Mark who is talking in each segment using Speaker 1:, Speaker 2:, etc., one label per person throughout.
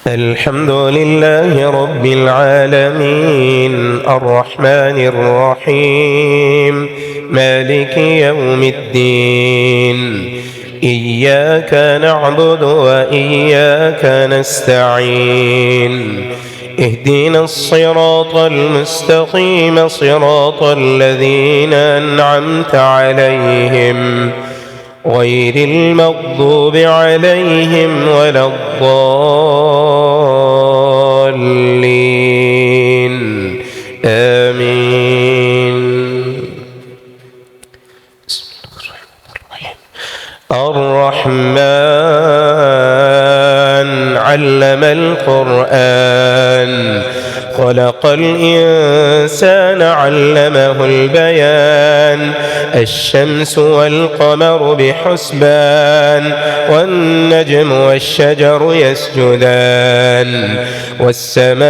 Speaker 1: الحمد لله رب العالمين الرحمن الرحيم مالك يوم الدين. إياك نعبد وإياك نستعين. اهدنا الصراط المستقيم صراط الذين أنعمت عليهم غير المغضوب عليهم ولا الضالين. آمين. بسم الله الرحمن الرحمن علم القرآن خلق الإنسان علمه البيان. الشمس والقمر بحسبان والنجم والشجر يسجدان. والسماء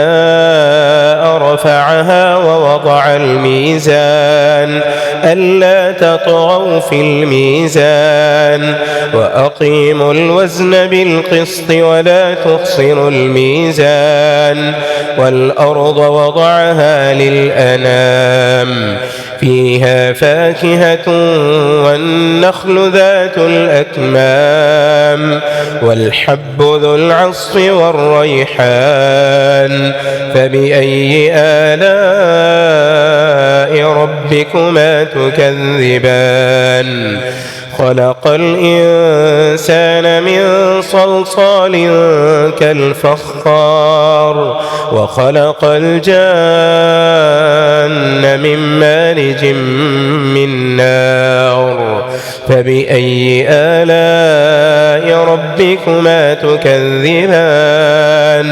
Speaker 1: رفعها ووضع الميزان ألا تطغوا في الميزان وأقيموا الوزن بالقسط ولا تخسروا الميزان. والأرض وضعها للأنام فيها فاكهة والنخل ذات الأكمام والحب ذو العصف والريحان. فبأي آلاء ربكما تكذبان؟ خلق الإنسان من صلصال كالفخار وخلق الجان من مارج من نار. فبأي آلاء ربكما تكذبان؟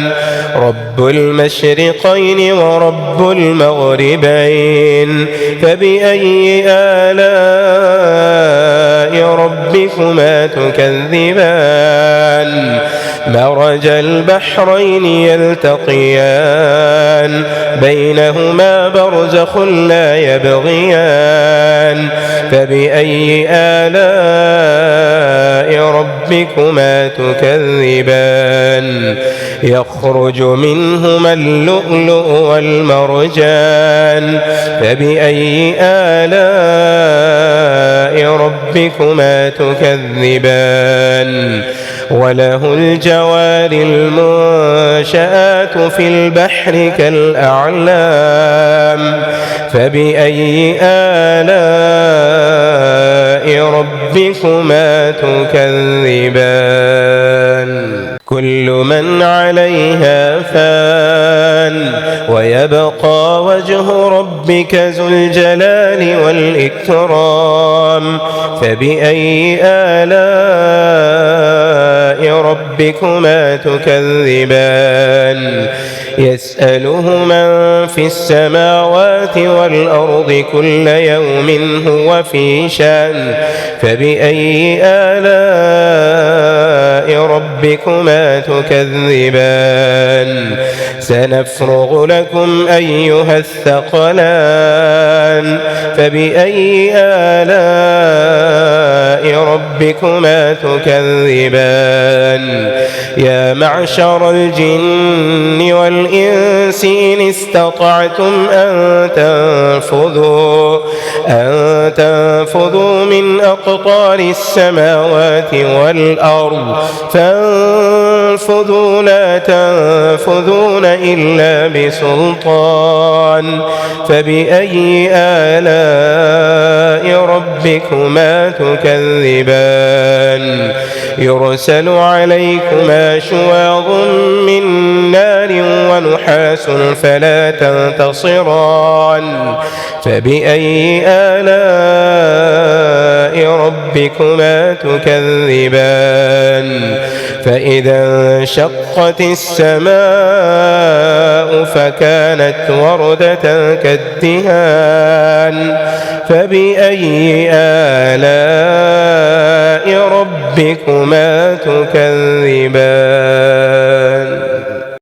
Speaker 1: رب المشرقين ورب المغربين. فبأي آلاء ربكما تكذبان؟ مرج البحرين يلتقيان بينهما برزخ لا يبغيان. فبأي آلاء ربكما تكذبان؟ يخرج منهما اللؤلؤ والمرجان. فبأي آلاء ربكما تكذبان؟ وله الجوار المنشآت في البحر كالأعلام. فبأي آلاء ربكما تكذبان؟ كل من عليها فان ويبقى وجه ربك ذو الجلال والإكرام. فبأي آلاء ربكما تكذبان؟ يسأله من في السماوات والأرض كل يوم هو في شأن. فبأي آلاء ربكما تكذبان؟ سنفرغ لكم أيها الثقلان. فبأي آلاء ربكما تكذبان؟ يا معشر الجن والإنس إن استطعتم أن تنفذوا من أقطار السماوات والأرض فانفذوا لا تنفذون إلا بسلطان. فبأي آلاء ربكما تكذبان؟ يرسل عليكما شواظ من نار ونحاس فلا تنتصران. فبأي آلاء ربكما تكذبان؟ فإذا انشقت السماء فكانت وردة كالدهان. فبأي آلاء ربكما تكذبان؟